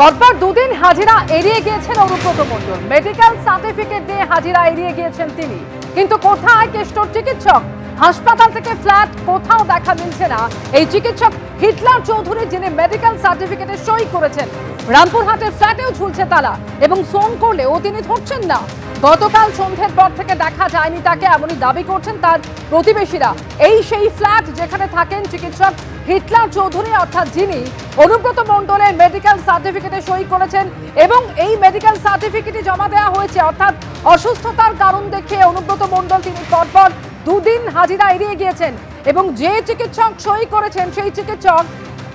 পরপর দুদিন হাজিরা এড়িয়ে গিয়েছেন অনুব্রত মণ্ডল। মেডিকেল সার্টিফিকেট দিয়ে হাজিরা এড়িয়ে গিয়েছেন তিনি, কিন্তু কোথায় কেষ্টর চিকিৎসক? হাসপাতাল থেকে ফ্ল্যাট কোথাও দেখা মিলছে না এই চিকিৎসক হিটলার চৌধুরী, যিনি মেডিকেল সার্টিফিকেটে সই করেছেন। রামপুরহাটের ফ্ল্যাটেও ঝুলছে তালা এবং ফোন করলেও তিনি ধরছেন না। গতকাল সন্ধ্যের পর থেকে দেখা যায়নি তাকে, এমনই দাবি করছেন তার প্রতিবেশীরা। এই সেই ফ্ল্যাট যেখানে থাকেন চিকিৎসক হিটলার চৌধুরী, অর্থাৎ যিনি অনুব্রত মণ্ডলের মেডিকেল সার্টিফিকেটে সই করেছেন এবং এই মেডিকেল সার্টিফিকেটে জমা দেওয়া হয়েছে। অর্থাৎ অসুস্থতার কারণ দেখিয়ে অনুব্রত মণ্ডল তিনি পরপর দুদিন হাজিরা এড়িয়ে গিয়েছেন এবং যে চিকিৎসক সই করেছেন সেই চিকিৎসক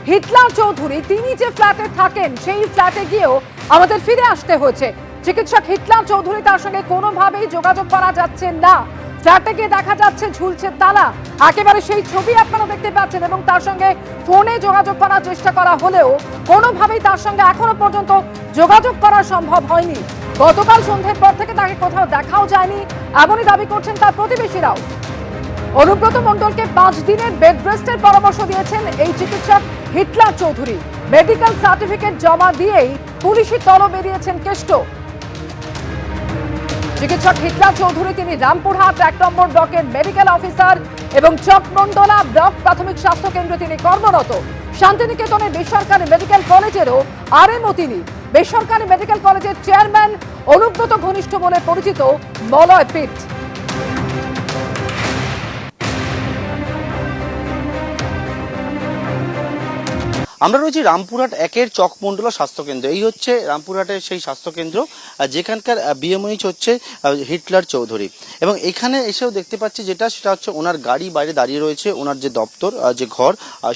হিটলার চৌধুরী, তিনি যে ফ্ল্যাটে থাকেন সেই ফ্ল্যাটে গিয়েও আমাদের ফিরে আসতে হয়েছে। চিকিৎসক হিটলার চৌধুরী, তার সঙ্গে কোনোভাবেই যোগাযোগ করা যাচ্ছে না। ফ্ল্যাটে গিয়ে দেখা যাচ্ছে ঝুলছে তালা, একেবারে সেই ছবি আপনারা দেখতে পাচ্ছেন, এবং তার সঙ্গে ফোনে যোগাযোগ করার চেষ্টা করা হলেও কোনোভাবেই তার সঙ্গে এখনো পর্যন্ত যোগাযোগ করা সম্ভব হয়নি। গতকাল সন্ধ্যের পর থেকে তাকে কোথাও দেখাও যায়নি, এমনই দাবি করছেন তার প্রতিবেশীরাও। অনুব্রত মণ্ডলকে 5 দিনের বেড রেস্টের পরামর্শ দিয়েছেন এই চিকিৎসক হিটলার চৌধুরী। মেডিকেল সার্টিফিকেট জমা দিয়েই পুলিশি তলব বেরিয়েছেন কেষ্ট। চিকিৎসক হিটলার চৌধুরী তিনি রামপুরহাট 1 নম্বর ব্লকের মেডিকেল অফিসার এবং চকমন্ডলা ব্লক প্রাথমিক স্বাস্থ্য কেন্দ্রে তিনি কর্মরত। শান্তিনিকেতনের বেসরকারি মেডিকেল কলেজেরও আরএমও তিনি। বেসরকারি মেডিকেল কলেজের চেয়ারম্যান অনুব্রত ঘনিষ্ঠ বলে পরিচিত মলয় পিট। আমরা রয়েছি রামপুরহাট 1-এর চকমন্ডলা স্বাস্থ্যকেন্দ্র। এই হচ্ছে রামপুরহাটের সেই স্বাস্থ্যকেন্দ্র যেখানকার বিএমএইচ হচ্ছে হিটলার চৌধুরী, এবং এখানে এসেও দেখতে পাচ্ছি সেটা হচ্ছে ওনার গাড়ি বাইরে দাঁড়িয়ে রয়েছে। ওনার যে দপ্তর, যে ঘর,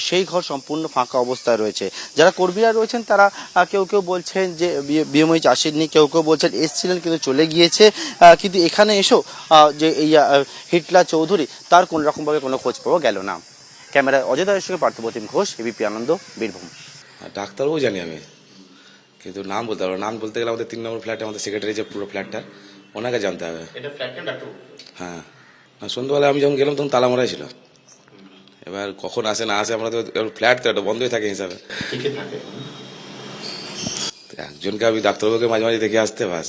সেই ঘর সম্পূর্ণ ফাঁকা অবস্থায় রয়েছে। যারা কর্মীরা রয়েছেন তারা কেউ কেউ বলছেন যে বিএমএইচ আসেননি, কেউ কেউ বলছেন এসছিলেন কিন্তু চলে গিয়েছে। কিন্তু এখানে এসেও যে এই হিটলার চৌধুরী, তার কোন রকমভাবে কোনো খোঁজ পাওয়া গেল না। ক্যামেরায় অজয় দাসের সঙ্গে পার্থপ্রতিম ঘোষ, এবিপি আনন্দ, বীরভূম। ডাক্তারবাবু জানি আমি, কিন্তু নাম বলতে পারবো। নাম বলতে গেলে আমাদের 3 নম্বর ফ্ল্যাটে আমাদের সেক্রেটারি যে পুরো ফ্ল্যাটটা, ওনাকে জানতে হবে। এটা ফ্ল্যাটটা ডাক্তার? হ্যাঁ, সন্ধ্যাবেলায় আমি যখন গেলাম তখন তালা মারাই ছিল। এবার কখন আসে না আসে, আমরা তো ফ্ল্যাট তো এটা বন্ধই থাকে হিসাবে। একজনকে আমি ডাক্তারবাবুকে মাঝে মাঝে দেখে আসতে, বাস।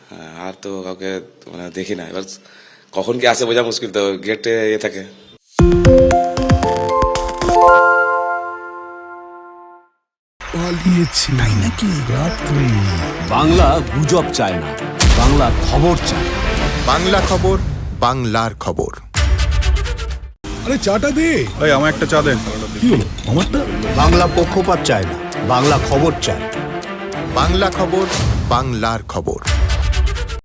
হ্যাঁ, আর তো কাউকে মানে দেখি না। এবার কখন কি আসে বোঝা মুশকিল, তো গেটে থাকে। তাই নাকি? রাত্রে বাংলা গুজব চায় না, বাংলা খবর চায়। বাংলা খবর, বাংলার খবর। আরে চাটা দে। এই আমার একটা চা দেন। কি হলো আমারটা? বাংলা পক্ষপাত চায় না, বাংলা খবর চায়। বাংলা খবর, বাংলার খবর।